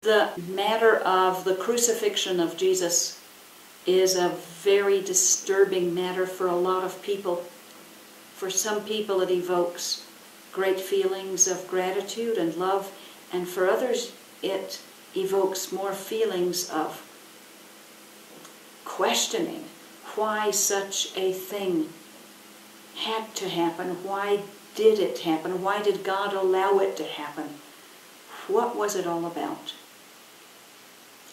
The matter of the crucifixion of Jesus is a very disturbing matter for a lot of people. For some people it evokes great feelings of gratitude and love, and for others it evokes more feelings of questioning why such a thing had to happen. Why did it happen? Why did God allow it to happen? What was it all about?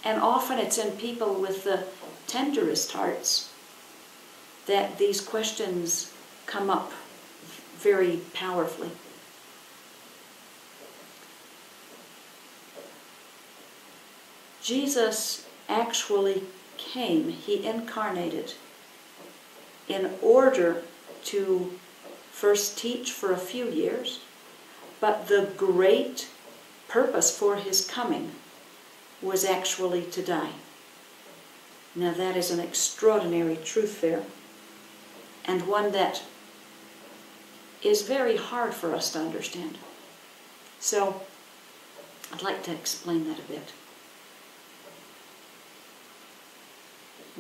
And often it's in people with the tenderest hearts that these questions come up very powerfully. Jesus actually came, he incarnated, in order to first teach for a few years, but the great purpose for his coming was actually to die. Now that is an extraordinary truth there, and one that is very hard for us to understand. So I'd like to explain that a bit.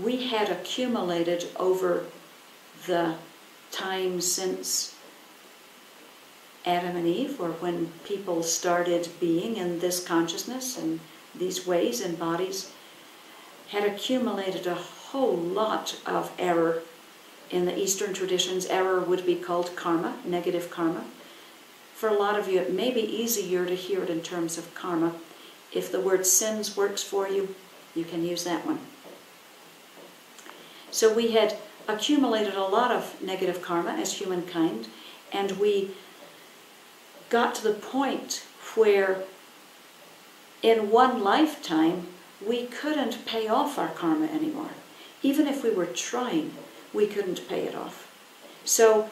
We had accumulated over the time since Adam and Eve, or when people started being in this consciousness and these ways and bodies, had accumulated a whole lot of error. In the Eastern traditions, error would be called karma, negative karma. For a lot of you, it may be easier to hear it in terms of karma. If the word sins works for you, you can use that one. So we had accumulated a lot of negative karma as humankind, and we got to the point where in one lifetime we couldn't pay off our karma anymore. Even if we were trying, we couldn't pay it off. So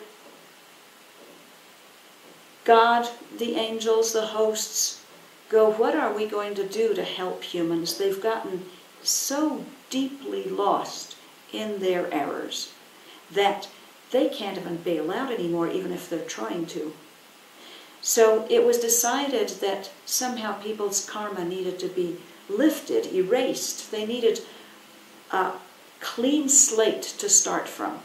God, the angels, the hosts go, what are we going to do to help humans? They've gotten so deeply lost in their errors that they can't even bail out anymore, even if they're trying to. So it was decided that somehow people's karma needed to be lifted, erased. They needed a clean slate to start from.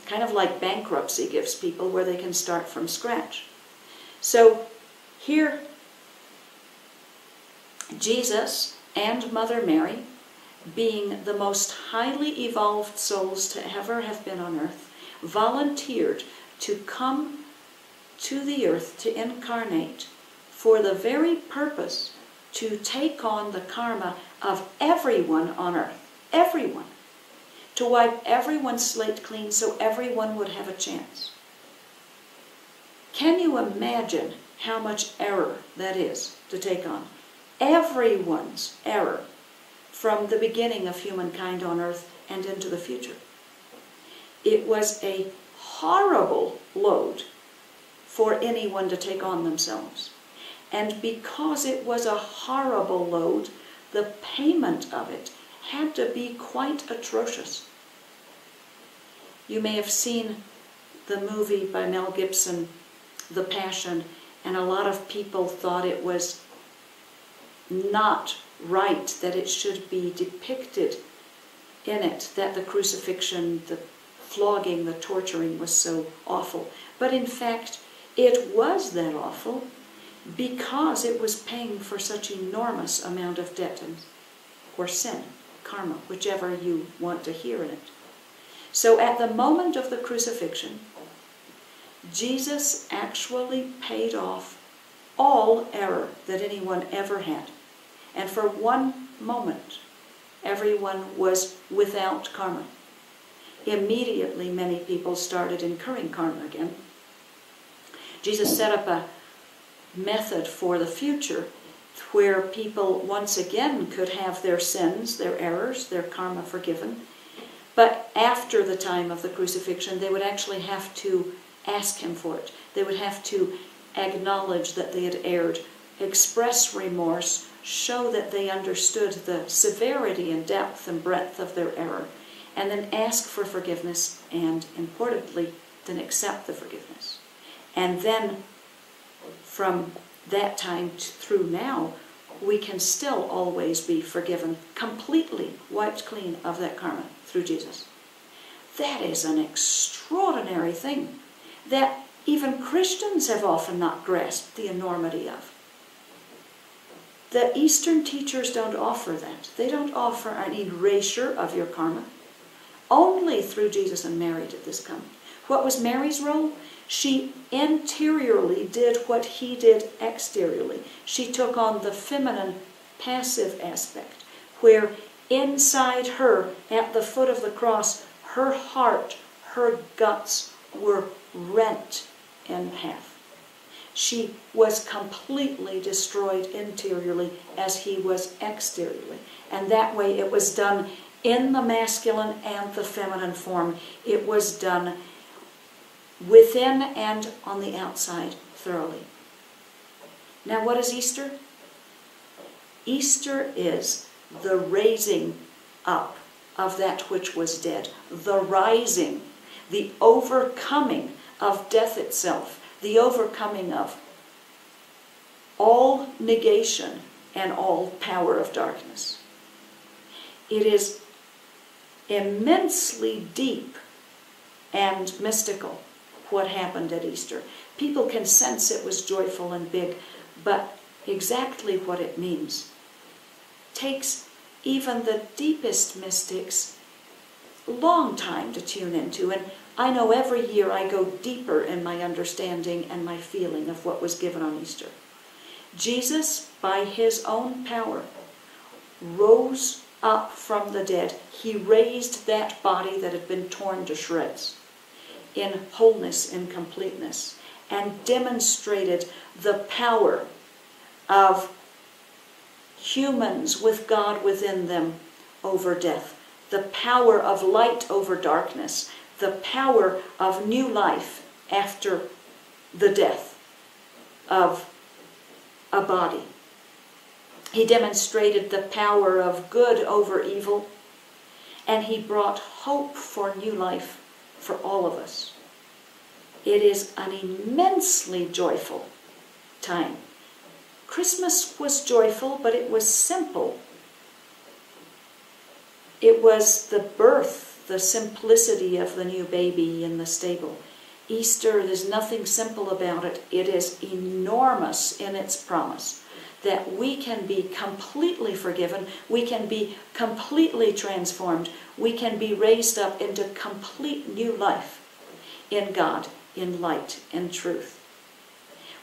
Kind of like bankruptcy gives people, where they can start from scratch. So here, Jesus and Mother Mary, being the most highly evolved souls to ever have been on earth, volunteered to come to the earth to incarnate for the very purpose to take on the karma of everyone on earth. Everyone. To wipe everyone's slate clean so everyone would have a chance. Can you imagine how much error that is to take on? Everyone's error from the beginning of humankind on earth and into the future. It was a horrible load for anyone to take on themselves. And because it was a horrible load, the payment of it had to be quite atrocious. You may have seen the movie by Mel Gibson, The Passion, and a lot of people thought it was not right that it should be depicted in it, that the crucifixion, the flogging, the torturing was so awful. But in fact, it was that awful because it was paying for such enormous amount of debt or sin, karma, whichever you want to hear in it. So at the moment of the crucifixion, Jesus actually paid off all error that anyone ever had. And for one moment, everyone was without karma. Immediately, many people started incurring karma again. Jesus set up a method for the future where people once again could have their sins, their errors, their karma forgiven. But after the time of the crucifixion, they would actually have to ask him for it. They would have to acknowledge that they had erred, express remorse, show that they understood the severity and depth and breadth of their error, and then ask for forgiveness, and importantly, then accept the forgiveness. And then from that time through now, we can still always be forgiven, completely wiped clean of that karma through Jesus. That is an extraordinary thing that even Christians have often not grasped the enormity of. The Eastern teachers don't offer that. They don't offer an erasure of your karma. Only through Jesus and Mary did this come. What was Mary's role? She interiorly did what he did exteriorly. She took on the feminine passive aspect, where inside her, at the foot of the cross, her heart, her guts were rent in half. She was completely destroyed interiorly as he was exteriorly. And that way it was done in the masculine and the feminine form. It was done within and on the outside thoroughly. Now what is Easter? Easter is the raising up of that which was dead, the rising, the overcoming of death itself, the overcoming of all negation and all power of darkness. It is immensely deep and mystical what happened at Easter. People can sense it was joyful and big, but exactly what it means takes even the deepest mystics a long time to tune into. And I know every year I go deeper in my understanding and my feeling of what was given on Easter. Jesus, by his own power, rose up from the dead. He raised that body that had been torn to shreds in wholeness and completeness, and demonstrated the power of humans with God within them over death, the power of light over darkness, the power of new life after the death of a body. He demonstrated the power of good over evil, and he brought hope for new life for all of us. It is an immensely joyful time. Christmas was joyful, but it was simple. It was the birth, the simplicity of the new baby in the stable. Easter, there's nothing simple about it. It is enormous in its promise that we can be completely forgiven, we can be completely transformed, we can be raised up into complete new life in God, in light, in truth.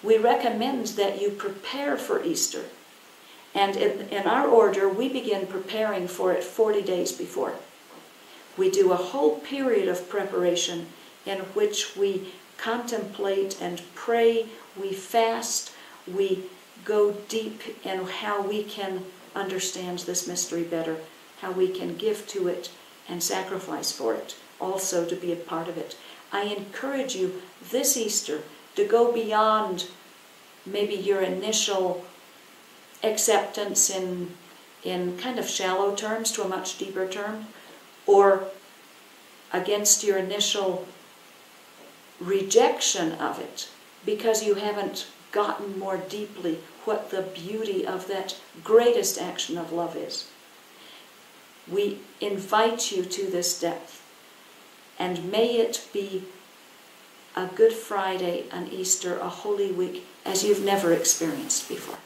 We recommend that you prepare for Easter. And in our order, we begin preparing for it 40 days before. We do a whole period of preparation in which we contemplate and pray, we fast, we go deep in how we can understand this mystery better, how we can give to it and sacrifice for it, also to be a part of it. I encourage you this Easter to go beyond maybe your initial acceptance in kind of shallow terms to a much deeper term, or against your initial rejection of it because you haven't gotten more deeply what the beauty of that greatest action of love is. We invite you to this depth, and may it be a Good Friday, an Easter, a Holy Week as you've never experienced before.